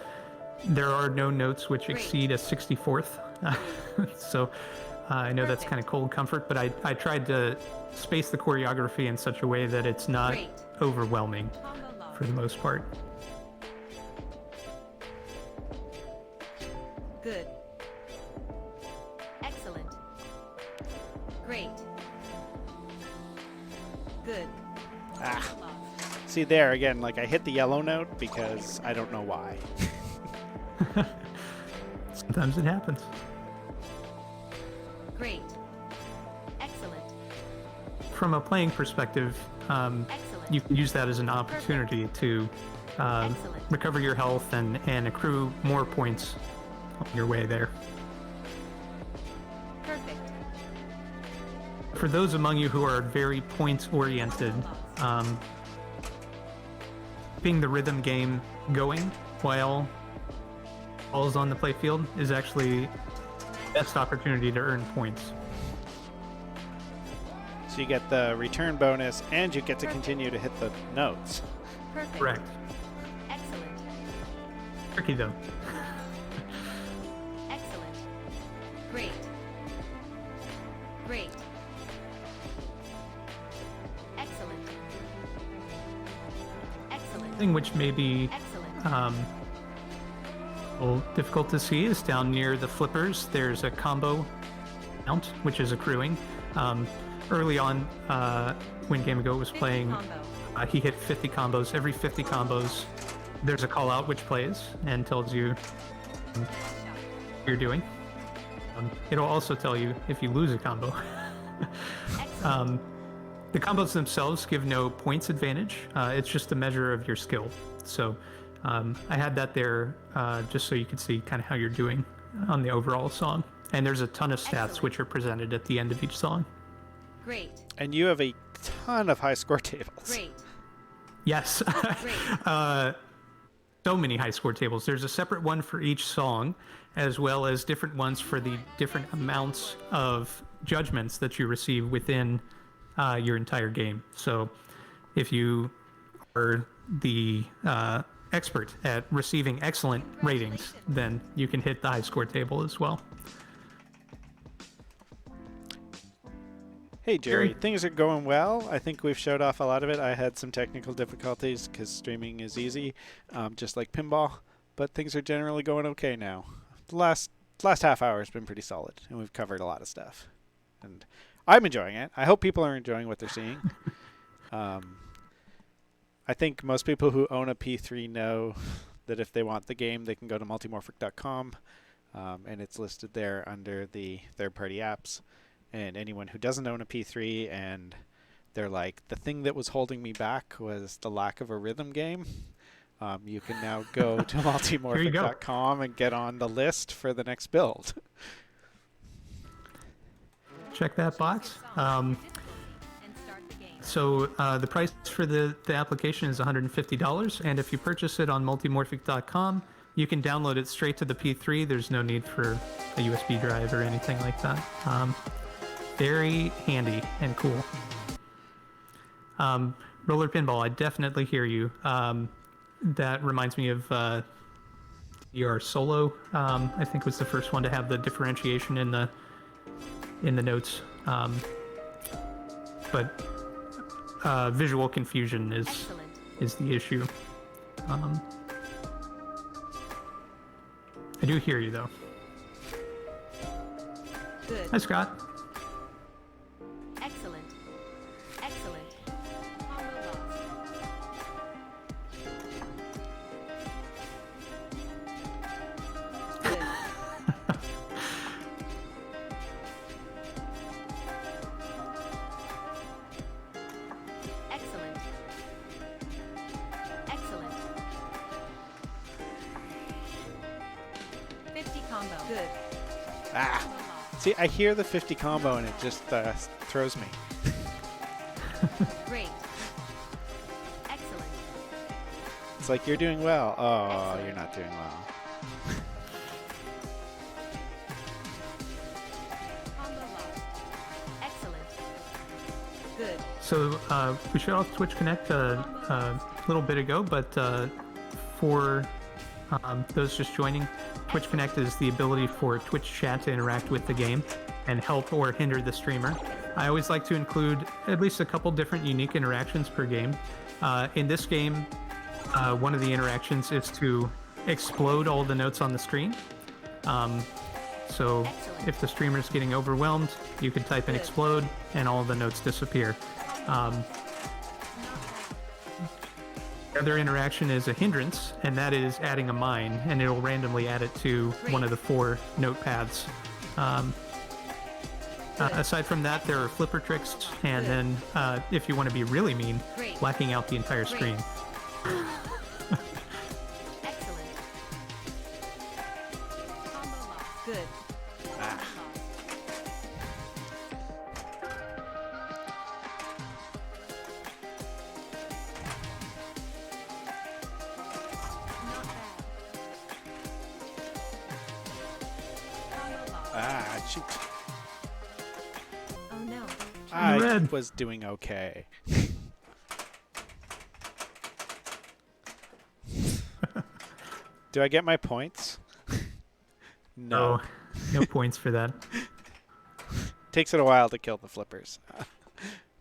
there are no notes which Great. exceed a 64th. So I know that's Perfect. kind of cold comfort, but I tried to space the choreography in such a way that it's not Great. overwhelming Combo lost. for the most part. Good. Excellent. Great. Good. Ah. Combo lost. See there again, like I hit the yellow note because I don't know why. Sometimes it happens. Great. Excellent. From a playing perspective, Excellent. you can use that as an opportunity to Excellent. recover your health and accrue more points on your way there. Perfect. For those among you who are very point-oriented, keeping the rhythm game going while all's on the playfield is actually the best opportunity to earn points. So you get the return bonus and you get to continue to hit the notes. Perfect. Correct. Excellent. Tricky though. Excellent. Great. Great. Excellent. Excellent. Thing which may be Excellent. a little difficult to see is down near the flippers. There's a combo count which is accruing. Early on, when Game Goat was 50 playing, combo. he hit 50 combos. Every 50 combos, there's a call out which plays and tells you what you're doing. It'll also tell you if you lose a combo. Excellent. The combos themselves give no points advantage. It's just a measure of your skill. So I had that there just so you could see kind of how you're doing on the overall song. And there's a ton of stats Excellent. which are presented at the end of each song. Great. And you have a ton of high score tables. Great. Yes. Great. So many high score tables. There's a separate one for each song, as well as different ones for the different amounts of judgments that you receive within your entire game. So if you are the expert at receiving excellent ratings, then you can hit the high score table as well. Hey, Jerry, Jerry. things are going well. I think we've showed off a lot of it. I had some technical difficulties because streaming is easy, just like Pinball, but things are generally going okay now. The last half hour has been pretty solid, and we've covered a lot of stuff. And I'm enjoying it. I hope people are enjoying what they're seeing. I think most people who own a P3 know that if they want the game, they can go to multimorphic.com, and it's listed there under the third-party apps. And anyone who doesn't own a P3 and they're like, the thing that was holding me back was the lack of a rhythm game, you can now go to multimorphic.com and get on the list for the next build. Check that box. And start the game. So the price for the application is $150, and if you purchase it on multimorphic.com, you can download it straight to the P3. There's no need for a USB drive or anything like that. Very handy and cool. Roller Pinball, I definitely hear you. That reminds me of your solo. I think was the first one to have the differentiation in the notes. But visual confusion Excellent. is the issue. I do hear you though. Good. Hi, Scott. Excellent. Excellent. Combo lost. Good. Excellent. Excellent. 50 combo. Good. Ah! Combo lost. See, I hear the 50 combo and it just throws me. Great. Excellent. It's like, you're doing well. Oh, Excellent. you're not doing well. Combo lost. Excellent. Good. So we shut off Twitch Connect a little bit ago, but for those just joining, Twitch Connect is the ability for Twitch chat to interact with the game and help or hinder the streamer. I always like to include at least a couple different unique interactions per game. In this game, one of the interactions is to explode all the notes on the screen. So if the streamer is getting overwhelmed, you can type in explode and all the notes disappear. The other interaction is a hindrance, and that is adding a mine, and it'll randomly add it to one of the 4 notepads. Aside from that, there are flipper tricks, and then if you want to be really mean, blacking out the entire screen. Excellent. Combo lost. Good. Ah. Not bad. Combo lost. Ah, shoot. Oh no. I Red. was doing okay. Do I get my points? No. No points for that. Takes it a while to kill the flippers.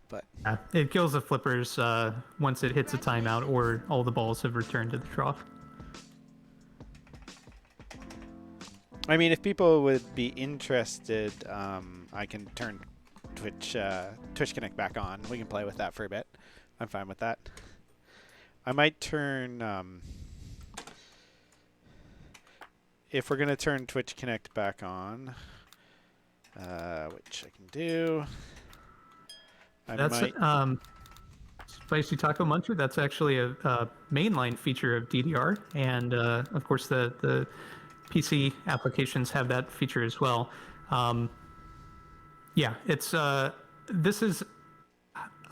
But It kills the flippers once it hits a timeout or all the balls have returned to the trough. I mean, if people would be interested, I can turn Twitch Connect back on. We can play with that for a bit. I'm fine with that. I might turn, if we're going to turn Twitch Connect back on, which I can do, I That's might. Spicy Taco Muncher. That's actually a mainline feature of DDR, and of course the PC applications have that feature as well. Yeah, it's this is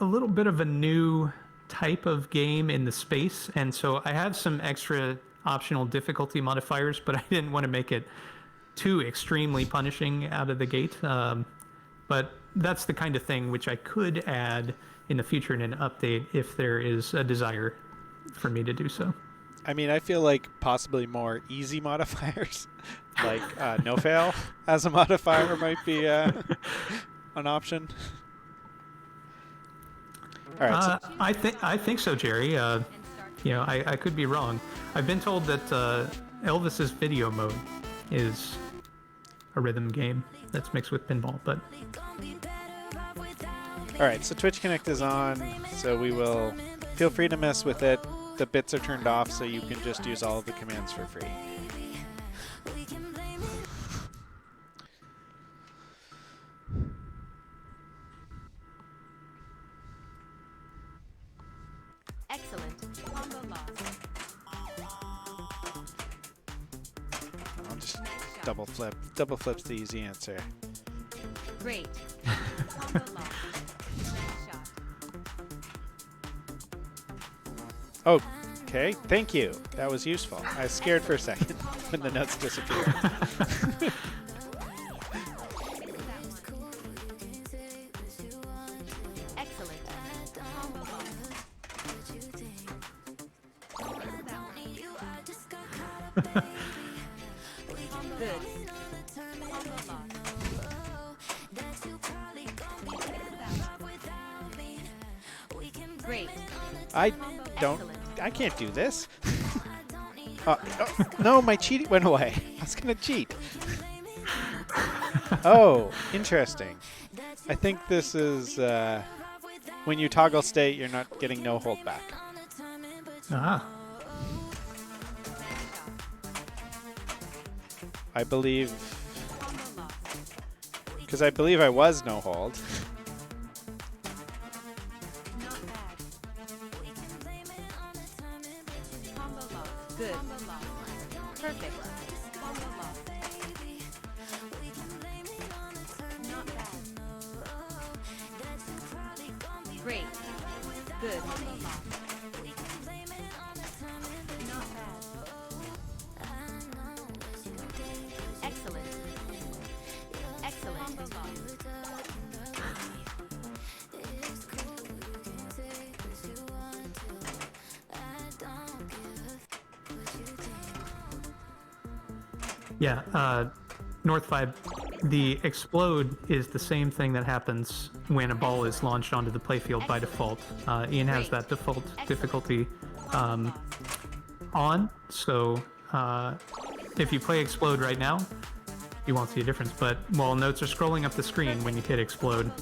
a little bit of a new type of game in the space, and so I have some extra optional difficulty modifiers, but I didn't want to make it too extremely punishing out of the gate. But that's the kind of thing which I could add in the future in an update if there is a desire for me to do so. I mean, I feel like possibly more easy modifiers, like no fail as a modifier might be an option. All right. So, I think so, Jerry. I could be wrong. I've been told that Elvis's video mode is a rhythm game that's mixed with pinball, but all right. So Twitch Connect is on. So we will feel free to mess with it. The bits are turned off, so you can just use all of the commands for free. Excellent. Combo lost. I'll just double flip. Double flip's the easy answer. Great. Combo lost. Nice shot. Oh, okay. Thank you. That was useful. I was scared for a second when the notes disappeared. Excellent. Combo lost. Good. Combo lost. Great. I don't. I can't do this. No, my cheat went away. I was gonna cheat. Oh, interesting. I think this is when you toggle state, you're not getting no hold back. I believe, because I believe I was no hold. Not bad. Combo lost. Good. Combo lost. Perfect. Combo lost. Not bad. Great. Good. Combo lost. Not bad. Excellent. Excellent. Combo lost. yeah, North 5, the explode is the same thing that happens when a ball is launched onto the playfield by default. Ian has that default difficulty on, so if you play explode right now, you won't see a difference, but while notes are scrolling up the screen when you hit explode.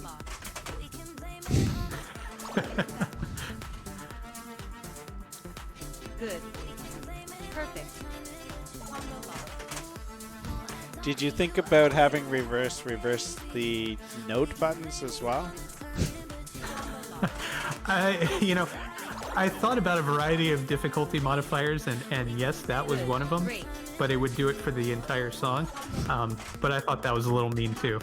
Good. Perfect. Combo lost. Did you think about having reverse the note buttons as well? I thought about a variety of difficulty modifiers, and yes, that was one of them, Great. but it would do it for the entire song. But I thought that was a little mean too.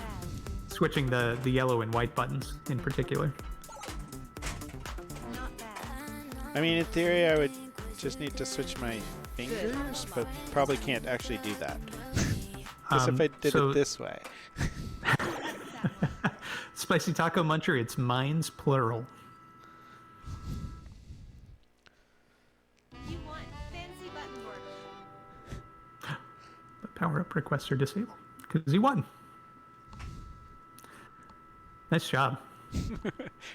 Switching the yellow and white buttons in particular. Not bad. I mean, in theory, I would just need to switch my fingers, but probably can't actually do that. Because if I did it this way. Spicy Taco Muncher, it's mines plural. You won. Fancy button work. But power-up requests are disabled because he won. Nice job.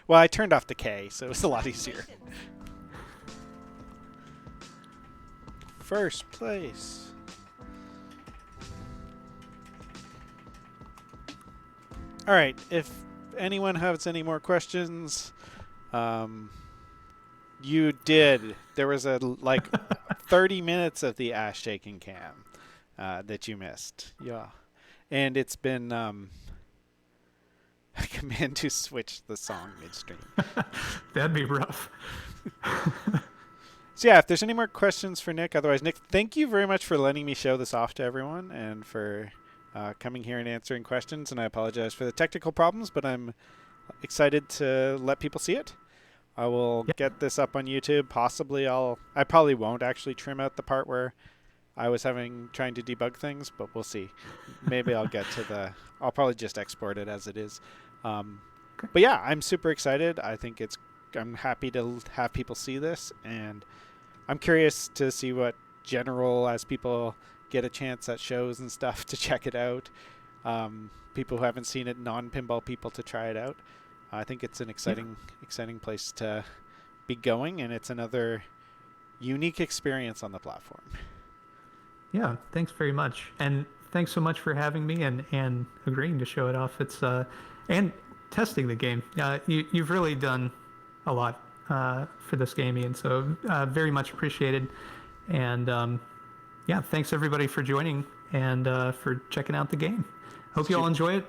Well, I turned off the K, so it was a lot easier. First place. All right, if anyone has any more questions, you did. There was like 30 minutes of the ass shaking cam that you missed. Yeah, and it's been a command to switch the song midstream. That'd be rough. So yeah, if there's any more questions for Nick, otherwise, Nick, thank you very much for letting me show this off to everyone and for coming here and answering questions. And I apologize for the technical problems, but I'm excited to let people see it. I will get this up on YouTube. Possibly I probably won't actually trim out the part where I was trying to debug things, but we'll see. Maybe I'll get to I'll probably just export it as it is. But yeah, I'm super excited. I'm happy to have people see this, and I'm curious to see what as people get a chance at shows and stuff to check it out. People who haven't seen it, non-pinball people to try it out. I think it's an exciting place to be going, and it's another unique experience on the platform. Yeah, thanks very much. And thanks so much for having me and agreeing to show it off. It's and testing the game. You've really done a lot for this game, Ian, so very much appreciated. And yeah, thanks everybody for joining and for checking out the game. Hope you all enjoy it.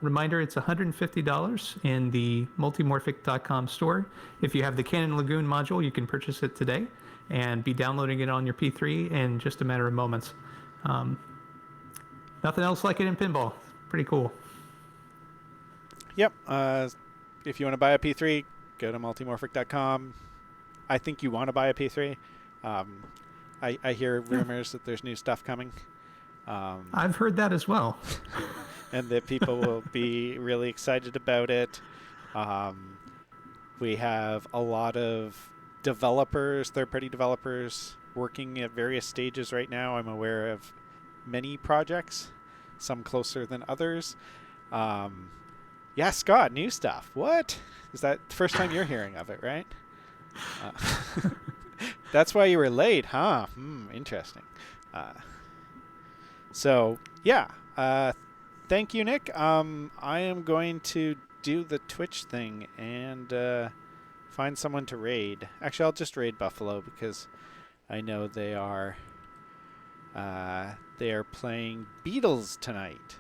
Reminder, it's $150 in the multimorphic.com store. If you have the Cannon Lagoon module, you can purchase it today and be downloading it on your P3 in just a matter of moments. Nothing else like it in pinball. Pretty cool. Yep. If you want to buy a P3, go to multimorphic.com. I think you want to buy a P3. I hear rumors that there's new stuff coming. I've heard that as well. And that people will be really excited about it. We have a lot of developers, third-party developers, working at various stages right now. I'm aware of many projects, some closer than others. Yeah, Scott, new stuff. What? Is that the first time you're hearing of it, right? That's why you were late, huh? Interesting. So, yeah. Thank you, Nick. I am going to do the Twitch thing and find someone to raid. Actually, I'll just raid Buffalo because I know they are playing Beatles tonight.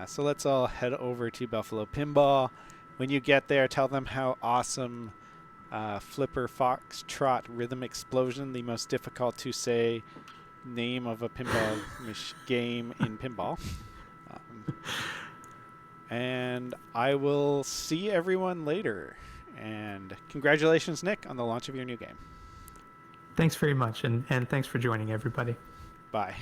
So let's all head over to Buffalo Pinball. When you get there, tell them how awesome Flipper Foxtrot Rhythm Explosion, the most difficult to say name of a pinball game in pinball. And I will see everyone later. And congratulations, Nick, on the launch of your new game. Thanks very much, and thanks for joining, everybody. Bye.